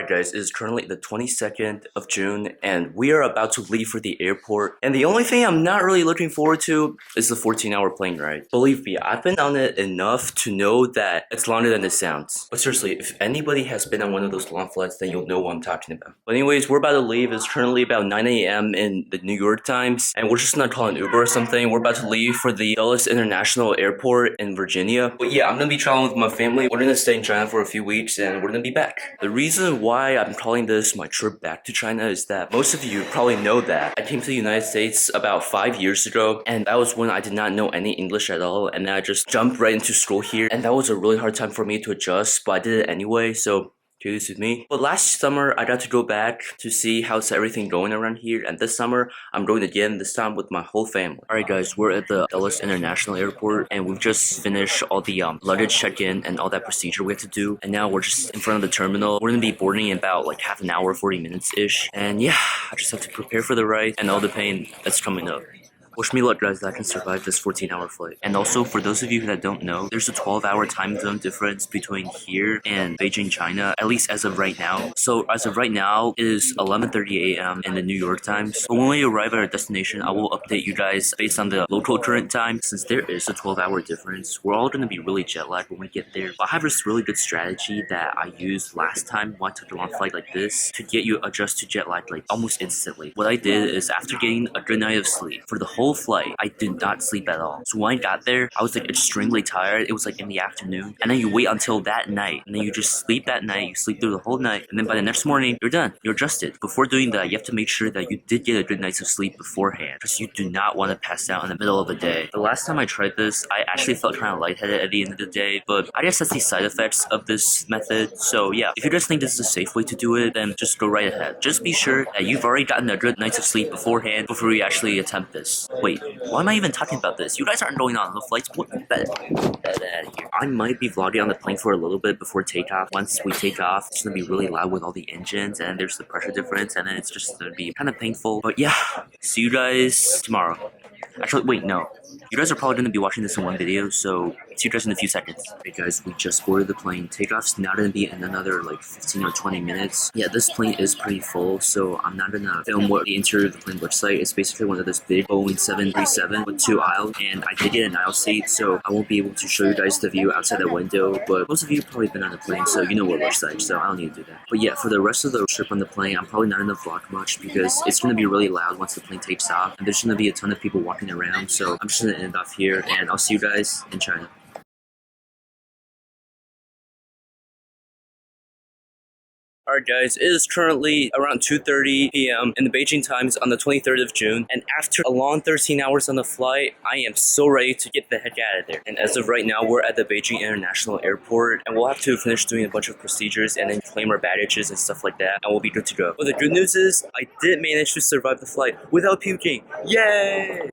Guys, it is currently the 22nd of June and we are about to leave for the airport. And the only thing I'm not really looking forward to is the 14-hour plane ride. Believe me, I've been on it enough to know that it's longer than it sounds. But seriously, if anybody has been on one of those long flights, then you'll know what I'm talking about. But anyways, we're about to leave. It's currently about 9 a.m. in the New York Times and we're just gonna call an Uber or something. We're about to leave for the Dulles International Airport in Virginia. But yeah, I'm gonna be traveling with my family. We're gonna stay in China for a few weeks and we're gonna be back. The reason why I'm calling this my trip back to China is that most of you probably know that I came to the United States about 5 years ago, and that was when I did not know any English at all, and then I just jumped right into school here, and that was a really hard time for me to adjust, but I did it anyway, so this with me. But last summer, I got to go back to see how's everything going around here, and this summer, I'm going again, this time with my whole family. Alright guys, we're at the Dulles International Airport, and we've just finished all the luggage check-in and all that procedure we have to do, and now we're just in front of the terminal. We're gonna be boarding in about like half an hour, 40 minutes-ish, and yeah, I just have to prepare for the ride and all the pain that's coming up. Wish me luck guys that I can survive this 14-hour flight. And also, for those of you that don't know, there's a 12-hour time zone difference between here and Beijing, China, at least as of right now. So as of right now, it is 11:30 a.m. in the New York Times. But when we arrive at our destination, I will update you guys based on the local current time. Since there is a 12-hour difference, we're all going to be really jet lagged when we get there. But I have this really good strategy that I used last time when I took a long flight like this to get you adjusted to jet lag like almost instantly. What I did is after getting a good night of sleep, for the whole flight, I did not sleep at all. So when I got there, I was like extremely tired. It was like in the afternoon. And then you wait until that night. And then you just sleep that night. You sleep through the whole night. And then by the next morning, you're done. You're adjusted. Before doing that, you have to make sure that you did get a good night's of sleep beforehand. Because you do not want to pass out in the middle of the day. The last time I tried this, I actually felt kind of lightheaded at the end of the day. But I guess that's the side effects of this method. So yeah, if you guys think this is a safe way to do it, then just go right ahead. Just be sure that you've already gotten a good night's of sleep beforehand before you actually attempt this. Wait, why am I even talking about this? You guys aren't going on the flights. What the out of here. I might be vlogging on the plane for a little bit before takeoff. Once we take off, it's gonna be really loud with all the engines, and there's the pressure difference, and then it's just gonna be kind of painful. But yeah, see you guys tomorrow. Actually, wait, no. You guys are probably going to be watching this in one video, so see you guys in a few seconds. Hey guys, we just boarded the plane. Takeoff's not going to be in another like 15 or 20 minutes. Yeah, this plane is pretty full, so I'm not going to film what the interior of the plane looks like. It's basically one of this big Boeing 737 with 2 aisles, and I did get an aisle seat, so I won't be able to show you guys the view outside the window, but most of you have probably been on the plane, so you know what it looks like, so I don't need to do that. But yeah, for the rest of the trip on the plane, I'm probably not going to vlog much because it's going to be really loud once the plane takes off, and there's going to be a ton of people walking around, so I'm just going to end off here, and I'll see you guys in China. Alright guys, it is currently around 2:30 p.m. in the Beijing Times on the 23rd of June, and after a long 13 hours on the flight, I am so ready to get the heck out of there. And as of right now, we're at the Beijing International Airport, and we'll have to finish doing a bunch of procedures and then claim our baggages and stuff like that, and we'll be good to go. But the good news is, I did manage to survive the flight without puking. Yay!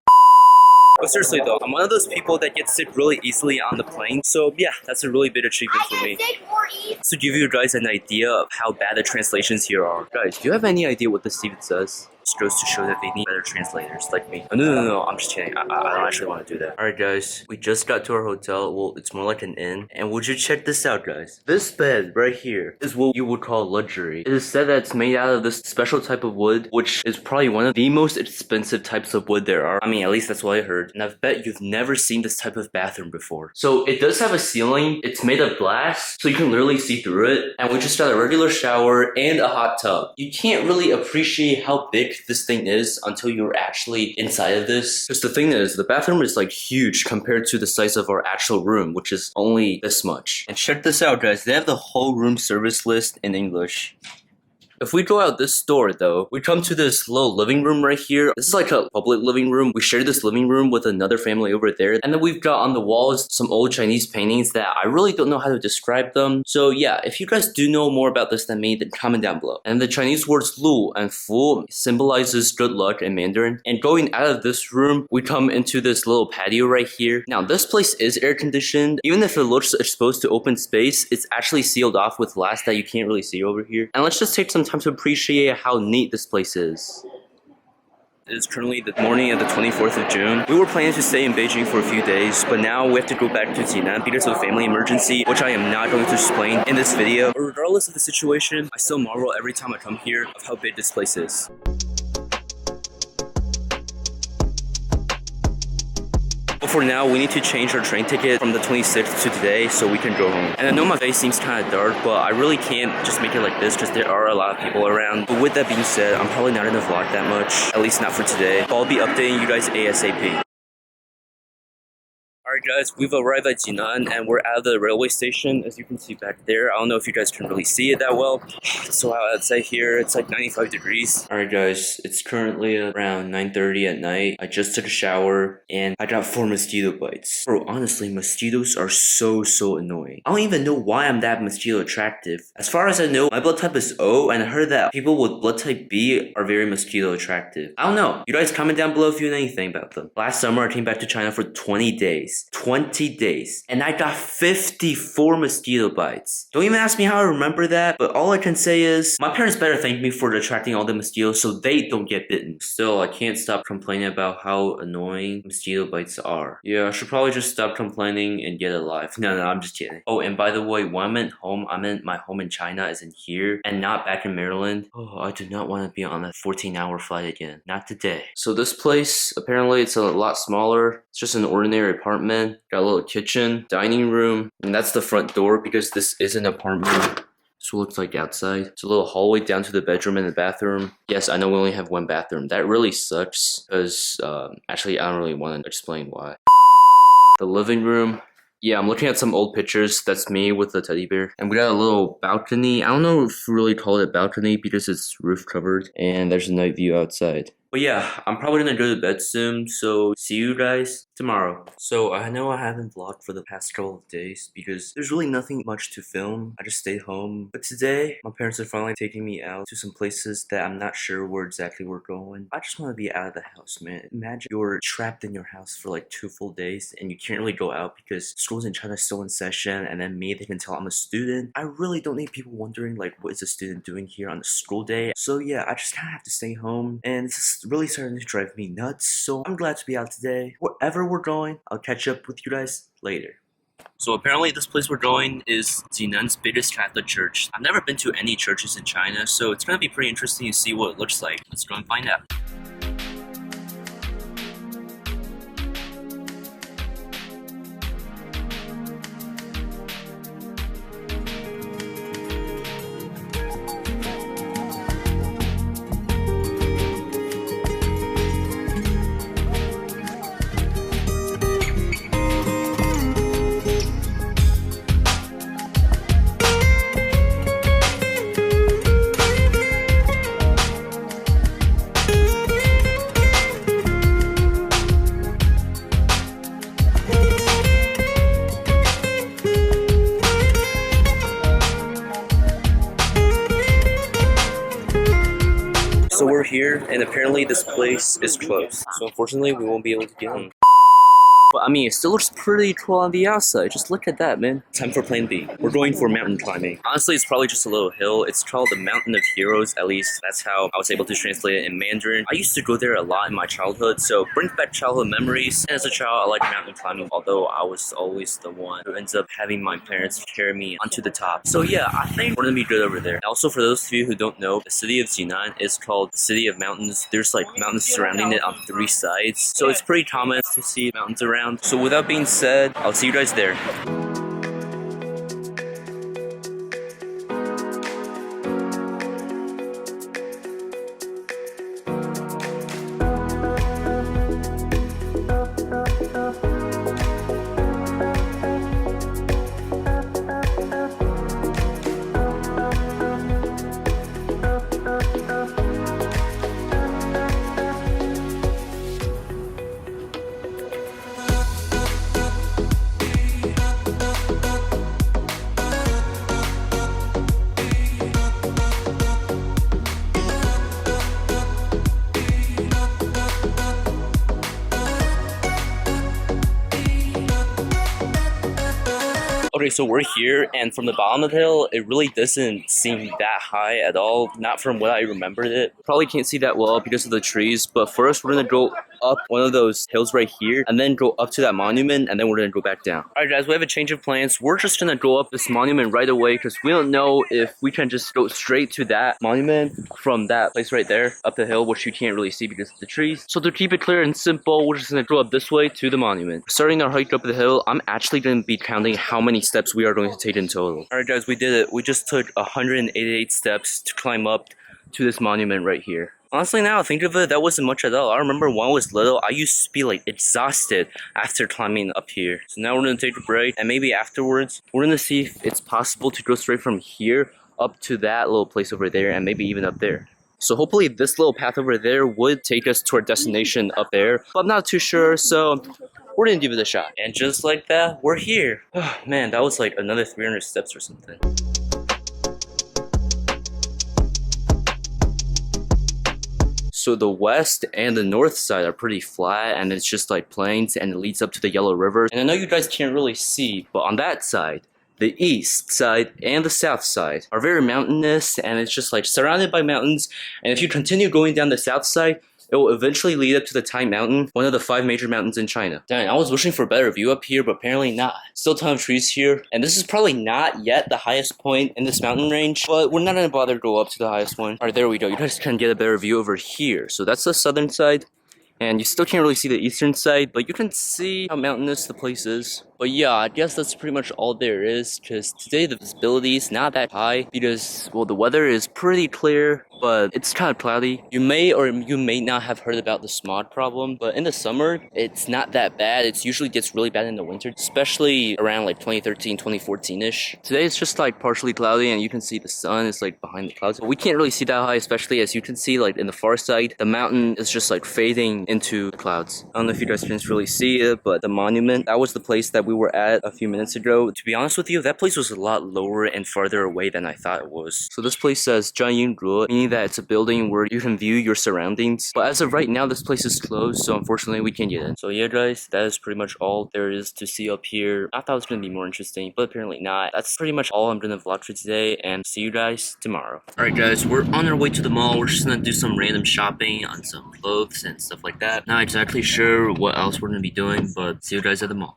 But seriously though, I'm one of those people that gets sick really easily on the plane, so yeah, that's a really big achievement for me. To give you guys an idea of how bad the translations here are. Guys, do you have any idea what this even says? Just goes to show that they need better translators like me. Oh, no, I'm just kidding. I don't actually want to do that. Alright guys, we just got to our hotel. Well, it's more like an inn. And would you check this out guys? This bed right here is what you would call luxury. It is said that it's made out of this special type of wood, which is probably one of the most expensive types of wood there are. I mean, at least that's what I heard. And I bet you've never seen this type of bathroom before. So it does have a ceiling. It's made of glass, so you can literally see through it. And we just got a regular shower and a hot tub. You can't really appreciate how big this thing is until you're actually inside of this. Because the thing is, the bathroom is like huge compared to the size of our actual room, which is only this much. And check this out guys, they have the whole room service list in English. If we go out this door though, we come to this little living room right here. This is like a public living room. We share this living room with another family over there. And then we've got on the walls some old Chinese paintings that I really don't know how to describe them. So yeah, if you guys do know more about this than me, then comment down below. And the Chinese words Lu and Fu symbolizes good luck in Mandarin. And going out of this room, we come into this little patio right here. Now this place is air conditioned. Even if it looks exposed to open space, it's actually sealed off with glass that you can't really see over here. And let's just take some time to appreciate how neat this place is. It is currently the morning of the 24th of June. We were planning to stay in Beijing for a few days, but now we have to go back to Jinan because of a family emergency, which I am not going to explain in this video. But regardless of the situation, I still marvel every time I come here of how big this place is. But for now, we need to change our train ticket from the 26th to today so we can go home. And I know my face seems kind of dark, but I really can't just make it like this because there are a lot of people around. But with that being said, I'm probably not gonna vlog that much, at least not for today. But I'll be updating you guys ASAP. Alright guys, we've arrived at Jinan and we're at the railway station, as you can see back there. I don't know if you guys can really see it that well. So outside here, it's like 95 degrees. Alright guys, it's currently around 9:30 at night. I just took a shower and I got 4 mosquito bites. Bro, honestly, mosquitoes are so annoying. I don't even know why I'm that mosquito attractive. As far as I know, my blood type is O, and I heard that people with blood type B are very mosquito attractive. I don't know. You guys comment down below if you know anything about them. Last summer, I came back to China for 20 days. 20 days. And I got 54 mosquito bites. Don't even ask me how I remember that, but all I can say is my parents better thank me for attracting all the mosquitoes so they don't get bitten. Still, I can't stop complaining about how annoying mosquito bites are. Yeah, I should probably just stop complaining and get a life. No, I'm just kidding. Oh, and by the way, when I meant home, I meant my home in China as in here and not back in Maryland. Oh, I do not want to be on a 14-hour flight again. Not today. So this place, apparently it's a lot smaller. It's just an ordinary apartment. Got a little kitchen, dining room, and that's the front door because this is an apartment. So it looks like outside. It's a little hallway down to the bedroom and the bathroom. Yes, I know we only have one bathroom. That really sucks because actually I don't really want to explain why. The living room. Yeah, I'm looking at some old pictures. That's me with the teddy bear. And we got a little balcony. I don't know if we really call it balcony because it's roof covered. And there's a night view outside. But yeah, I'm probably gonna go to bed soon, so see you guys tomorrow. So I know I haven't vlogged for the past couple of days because there's really nothing much to film. I just stayed home. But today, my parents are finally taking me out to some places that I'm not sure where exactly we're going. I just want to be out of the house, man. Imagine you're trapped in your house for like 2 full days and you can't really go out because schools in China is still in session, and then they can tell I'm a student. I really don't need people wondering like what is a student doing here on a school day. So yeah, I just kind of have to stay home, and it's really starting to drive me nuts. So I'm glad to be out today. Wherever we're going, I'll catch up with you guys later. So apparently this place we're going is Jinan's biggest Catholic church. I've never been to any churches in China, so it's gonna be pretty interesting to see what it looks like. Let's go and find out. So we're here, and apparently this place is closed. So unfortunately, we won't be able to get in. But I mean, it still looks pretty cool on the outside. Just look at that, man. Time for plan B. We're going for mountain climbing. Honestly, it's probably just a little hill. It's called the Mountain of Heroes, at least that's how I was able to translate it in Mandarin. I used to go there a lot in my childhood, so brings back childhood memories. And as a child, I like mountain climbing, although I was always the one who ends up having my parents carry me onto the top. So yeah, I think we're gonna be good over there. And also, for those of you who don't know, the city of Jinan is called the City of Mountains. There's like mountains surrounding it on 3 sides. So it's pretty common to see mountains around. So with that being said, I'll see you guys there. Okay, so we're here, and from the bottom of the hill, it really doesn't seem that high at all. Not from what I remembered it. Probably can't see that well because of the trees, but first we're gonna go up one of those hills right here, and then go up to that monument, and then we're gonna go back down. Alright guys, we have a change of plans. We're just gonna go up this monument right away because we don't know if we can just go straight to that monument from that place right there, up the hill, which you can't really see because of the trees. So to keep it clear and simple, we're just gonna go up this way to the monument. Starting our hike up the hill, I'm actually gonna be counting how many steps we are going to take in total. Alright guys, we did it. We just took 188 steps to climb up to this monument right here. Honestly, now I think of it, that wasn't much at all. I remember when I was little, I used to be like exhausted after climbing up here. So now we're gonna take a break, and maybe afterwards, we're gonna see if it's possible to go straight from here up to that little place over there, and maybe even up there. So hopefully this little path over there would take us to our destination up there, but I'm not too sure, so we're gonna give it a shot. And just like that, we're here. Oh, man, that was like another 300 steps or something. So the west and the north side are pretty flat, and it's just like plains, and it leads up to the Yellow River. And I know you guys can't really see, but on that side, the east side and the south side are very mountainous, and it's just like surrounded by mountains. And if you continue going down the south side, it will eventually lead up to the Tai Mountain, one of the 5 major mountains in China. Dang, I was wishing for a better view up here, but apparently not. Still a ton of trees here, and this is probably not yet the highest point in this mountain range, but we're not gonna bother to go up to the highest one. Alright, there we go. You guys can get a better view over here. So that's the southern side, and you still can't really see the eastern side, but you can see how mountainous the place is. But yeah, I guess that's pretty much all there is, because today the visibility is not that high because, well, the weather is pretty clear, but it's kind of cloudy. You may or you may not have heard about the smog problem, but in the summer, it's not that bad. It usually gets really bad in the winter, especially around like 2013, 2014-ish. Today it's just like partially cloudy, and you can see the sun is like behind the clouds. But we can't really see that high, especially as you can see like in the far side, the mountain is just like fading into the clouds. I don't know if you guys can really see it, but the monument, that was the place that we were at a few minutes ago. To be honest with you, that place was a lot lower and farther away than I thought it was. So this place says Zhanyingruo, meaning that it's a building where you can view your surroundings. But as of right now, this place is closed, so unfortunately we can't get in. So yeah guys, that is pretty much all there is to see up here. I thought it was going to be more interesting, but apparently not. That's pretty much all I'm going to vlog for today, and see you guys tomorrow. Alright guys, we're on our way to the mall. We're just going to do some random shopping on some clothes and stuff like that. Not exactly sure what else we're going to be doing, but see you guys at the mall.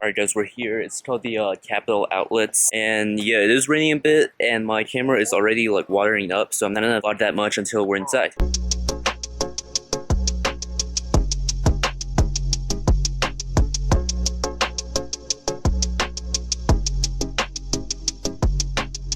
Alright guys, we're here. It's called the Capital Outlets, and yeah, it is raining a bit, and my camera is already like watering up, so I'm not gonna vlog that much until we're inside.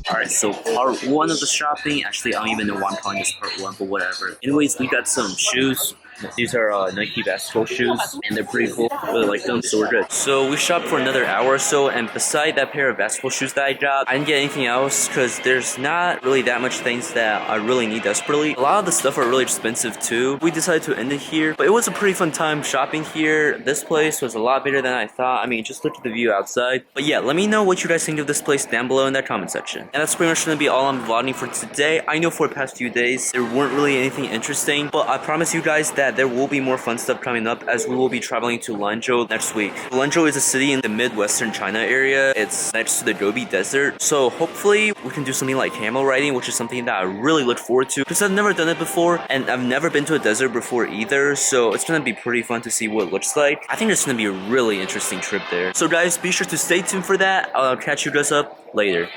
Alright, so part 1 of the shopping, actually I don't even know why I'm calling this part 1, but whatever. Anyways, we got some shoes. These are Nike basketball shoes, and they're pretty cool. I really like them, so we're good. So we shopped for another hour or so, and beside that pair of basketball shoes that I got, I didn't get anything else because there's not really that much things that I really need desperately. A lot of the stuff are really expensive too. We decided to end it here, but it was a pretty fun time shopping here. This place was a lot better than I thought. I mean, just look at the view outside. But yeah, let me know what you guys think of this place down below in that comment section. And that's pretty much going to be all I'm vlogging for today. I know for the past few days, there weren't really anything interesting, but I promise you guys that there will be more fun stuff coming up as we will be traveling to Lanzhou next week. Lanzhou is a city in the midwestern China area. It's next to the Gobi Desert. So hopefully we can do something like camel riding, which is something that I really look forward to because I've never done it before and I've never been to a desert before either. So it's going to be pretty fun to see what it looks like. I think it's going to be a really interesting trip there. So guys, be sure to stay tuned for that. I'll catch you guys up later.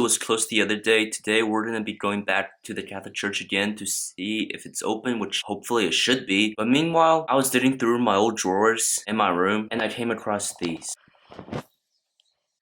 it was closed the other day, today we're gonna be going back to the Catholic Church again to see if it's open, which hopefully it should be. But meanwhile, I was digging through my old drawers in my room and I came across these.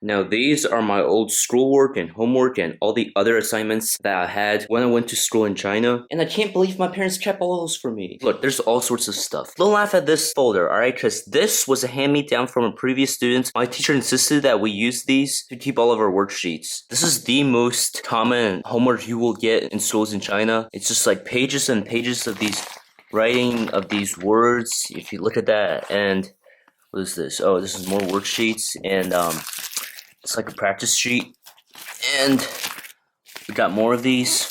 Now these are my old schoolwork and homework and all the other assignments that I had when I went to school in China. And I can't believe my parents kept all those for me. Look, there's all sorts of stuff. Don't laugh at this folder, alright? Because this was a hand-me-down from a previous student. My teacher insisted that we use these to keep all of our worksheets. This is the most common homework you will get in schools in China. It's just like pages and pages of these writing of these words. If you look at that, and what is this? Oh, this is more worksheets, and it's like a practice sheet, and we got more of these,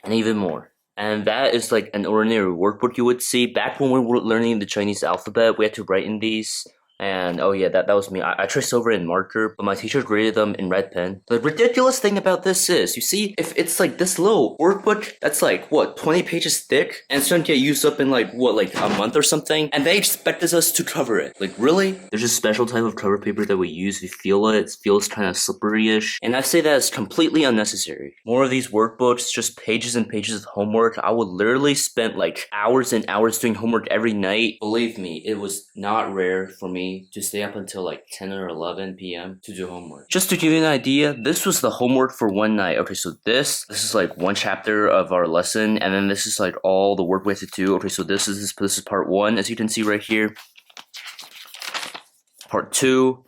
and even more. And that is like an ordinary workbook you would see. Back when we were learning the Chinese alphabet, we had to write in these. And oh yeah, that was me. I traced over in marker, but my teacher graded them in red pen. The ridiculous thing about this is, you see, if it's like this little workbook that's like, what, 20 pages thick? And it's gonna get used up in like, what, like a month or something? And they expected us to cover it. Like, really? There's a special type of cover paper that we use. We feel it. It feels kind of slippery-ish. And I say that is completely unnecessary. More of these workbooks, just pages and pages of homework. I would literally spend like hours and hours doing homework every night. Believe me, it was not rare for me to stay up until like 10 or 11 p.m. to do homework. Just to give you an idea, this was the homework for one night. Okay, so this is like one chapter of our lesson, and then this is like all the work we have to do. Okay, so this is part 1, as you can see right here. Part 2.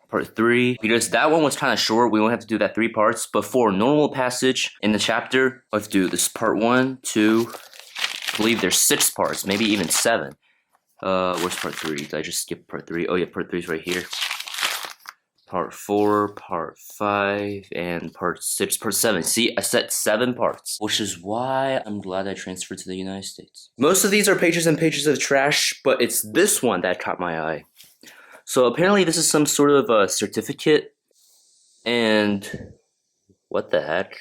Part 3, because that one was kind of short, we won't have to do that 3 parts, but for normal passage in the chapter, I have to do this part 1, 2, I believe there's 6 parts, maybe even 7. Where's part 3? Did I just skip part 3? Oh yeah, part 3 is right here. Part 4, part 5, and part 6, part 7. See, I said 7 parts, which is why I'm glad I transferred to the United States. Most of these are pages and pages of trash, but it's this one that caught my eye. So apparently this is some sort of a certificate, and what the heck?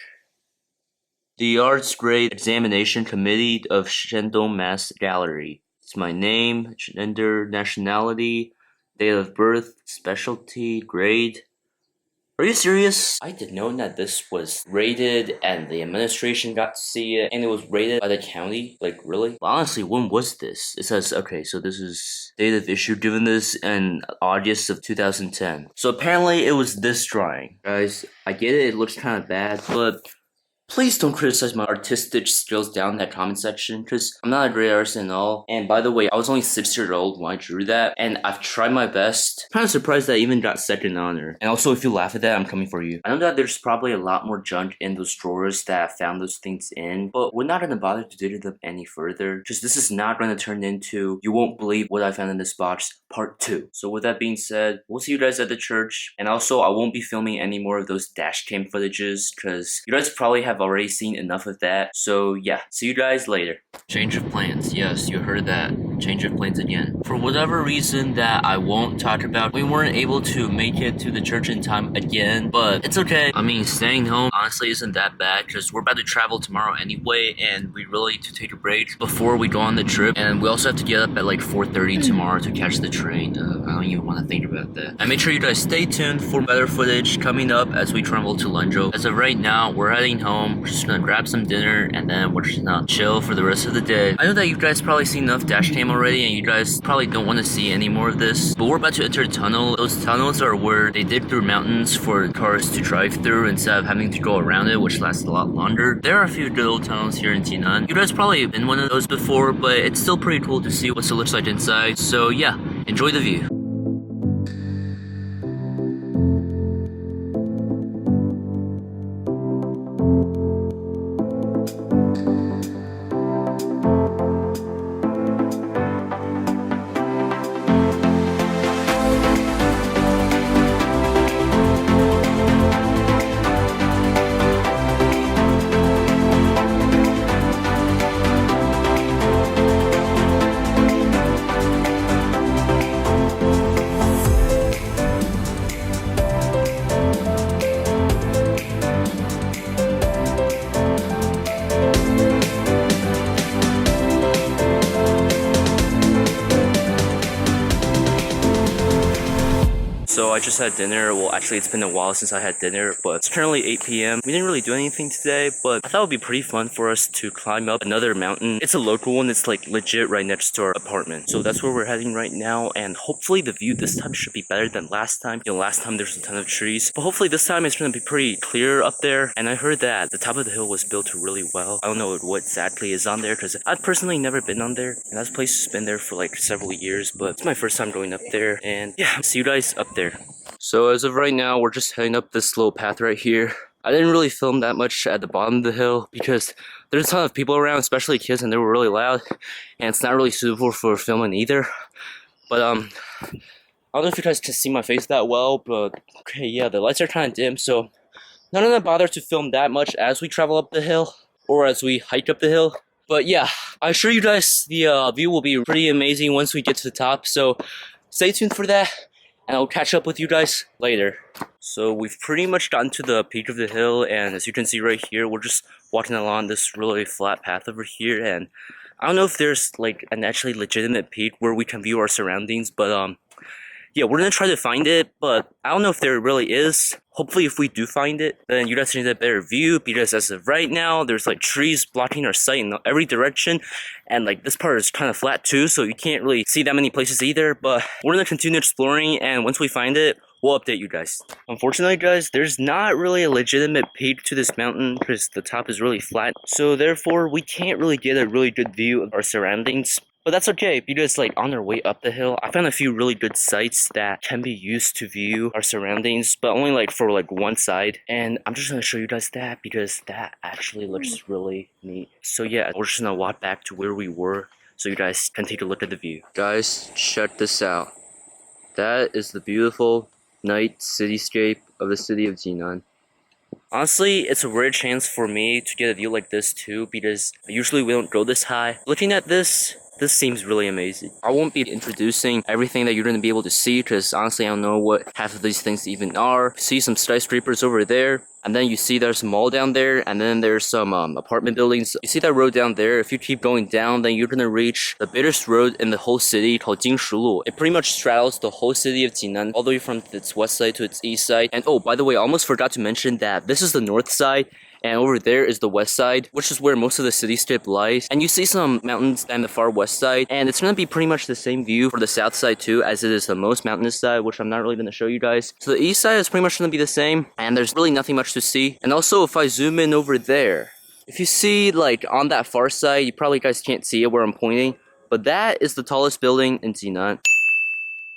The Arts Grade Examination Committee of Shandong Mass Gallery. It's my name, gender, nationality, date of birth, specialty, grade. Are you serious? I didn't know that this was rated and the administration got to see it and it was rated by the county. Like, really? But honestly, when was this? It says, okay, so this is date of issue, given this in August of 2010. So apparently it was this drawing. Guys, I get it looks kind of bad, but please don't criticize my artistic skills down in that comment section, because I'm not a great artist at all. And by the way, I was only 6 years old when I drew that, and I've tried my best. Kind of surprised that I even got second honor. And also, if you laugh at that, I'm coming for you. I know that there's probably a lot more junk in those drawers that I found those things in, but we're not gonna bother to dig it up any further, because this is not gonna turn into, you won't believe what I found in this box, part 2. So with that being said, we'll see you guys at the church. And also, I won't be filming any more of those dash cam footages, because you guys probably have already seen enough of that. So yeah, see you guys later. Change of plans. Yes, you heard that. Change of plans again. For whatever reason that I won't talk about, we weren't able to make it to the church in time again, but it's okay. I mean, staying home honestly isn't that bad, because we're about to travel tomorrow anyway, and we really need to take a break before we go on the trip. And we also have to get up at like 4:30 tomorrow to catch the train. I don't even want to think about that. And make sure you guys stay tuned for better footage coming up as we travel to Lanzhou. As of right now, we're heading home. We're just gonna grab some dinner, and then we're just gonna chill for the rest of the day. I know that you guys probably seen enough dash cam already, and you guys probably don't want to see any more of this, but we're about to enter a tunnel. Those tunnels are where they dig through mountains for cars to drive through instead of having to go around it, which lasts a lot longer. There are a few good old tunnels here in Jinan. You guys probably been one of those before, but it's still pretty cool to see what it looks like inside. So yeah, enjoy the view. So I just had dinner. Well, actually, it's been a while since I had dinner, but it's currently 8 p.m. We didn't really do anything today, but I thought it would be pretty fun for us to climb up another mountain. It's a local one. It's like legit right next to our apartment. So that's where we're heading right now, and hopefully the view this time should be better than last time. You know, last time there's a ton of trees, but hopefully this time it's going to be pretty clear up there. And I heard that the top of the hill was built really well. I don't know what exactly is on there because I've personally never been on there, and that place has been there for like several years, but it's my first time going up there. And yeah, see you guys up there. So as of right now, we're just heading up this little path right here. I didn't really film that much at the bottom of the hill because there's a ton of people around, especially kids, and they were really loud, and it's not really suitable for filming either. But I don't know if you guys can see my face that well, but okay, yeah, the lights are kind of dim, so none of them bother to film that much as we travel up the hill or as we hike up the hill. But yeah, I assure you guys the view will be pretty amazing once we get to the top, so stay tuned for that, and I'll catch up with you guys later. So we've pretty much gotten to the peak of the hill, and as you can see right here, we're just walking along this really flat path over here, and I don't know if there's like an actually legitimate peak where we can view our surroundings, but yeah, we're gonna try to find it, but I don't know if there really is. Hopefully if we do find it, then you guys can get a better view, because as of right now, there's like trees blocking our sight in every direction, and like this part is kind of flat too, so you can't really see that many places either. But we're gonna continue exploring, and once we find it, we'll update you guys. Unfortunately guys, there's not really a legitimate peak to this mountain because the top is really flat, so therefore we can't really get a really good view of our surroundings. But that's okay, because like on our way up the hill, I found a few really good sites that can be used to view our surroundings, but only like for like one side. And I'm just gonna show you guys that because that actually looks really neat. So yeah, we're just gonna walk back to where we were so you guys can take a look at the view. Guys, check this out. That is the beautiful night cityscape of the city of Jinan. Honestly, it's a rare chance for me to get a view like this too, because usually we don't go this high. Looking at this seems really amazing. I won't be introducing everything that you're going to be able to see because honestly I don't know what half of these things even are. See some skyscrapers over there, and then you see there's a mall down there, and then there's some apartment buildings. You see that road down there? If you keep going down, then you're going to reach the biggest road in the whole city called Jingshilu. It pretty much straddles the whole city of Jinan, all the way from its west side to its east side. And oh, by the way, I almost forgot to mention that this is the north side, and over there is the west side, which is where most of the cityscape lies. And you see some mountains on the far west side, and it's going to be pretty much the same view for the south side too, as it is the most mountainous side, which I'm not really going to show you guys. So the east side is pretty much going to be the same, and there's really nothing much to see. And also, if I zoom in over there, if you see like on that far side, you probably guys can't see it where I'm pointing, but that is the tallest building in Jinan.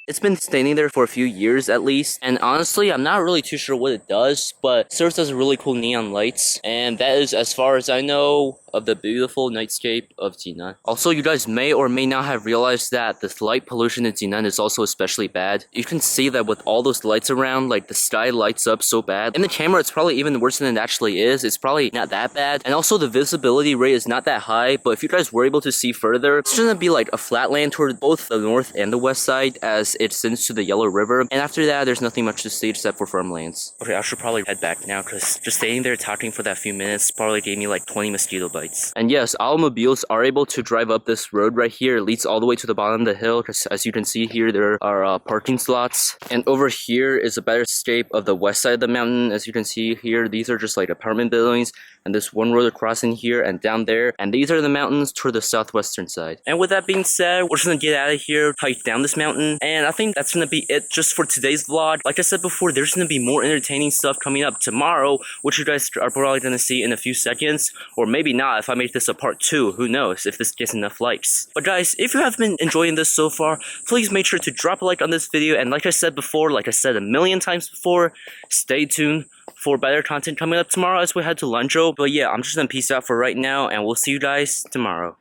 It's been standing there for a few years at least, and honestly I'm not really too sure what it does, but it serves as really cool neon lights, and that is as far as I know of the beautiful nightscape of Jinan. Also, you guys may or may not have realized that the light pollution in Jinan is also especially bad. You can see that with all those lights around, like the sky lights up so bad. In the camera it's probably even worse than it actually is. It's probably not that bad, and also the visibility rate is not that high, but if you guys were able to see further, it's gonna be like a flat land toward both the north and the west side as it extends to the Yellow River, and after that there's nothing much to see except for farmlands. Okay, I should probably head back now because just staying there talking for that few minutes probably gave me like 20 mosquito bites. And yes, automobiles are able to drive up this road right here. It leads all the way to the bottom of the hill because as you can see here there are parking slots, and over here is a better scape of the west side of the mountain. As you can see here, these are just like apartment buildings, and this one road across in here and down there, and these are the mountains toward the southwestern side. And with that being said, we're just gonna get out of here, hike down this mountain, and I think that's gonna be it just for today's vlog. Like I said before, there's gonna be more entertaining stuff coming up tomorrow, which you guys are probably gonna see in a few seconds, or maybe not if I make this a part 2, who knows if this gets enough likes. But guys, if you have been enjoying this so far, please make sure to drop a like on this video, and like I said before, like I said a million times before, stay tuned for better content coming up tomorrow as we head to Lanzhou. But yeah, I'm just gonna peace out for right now, and we'll see you guys tomorrow.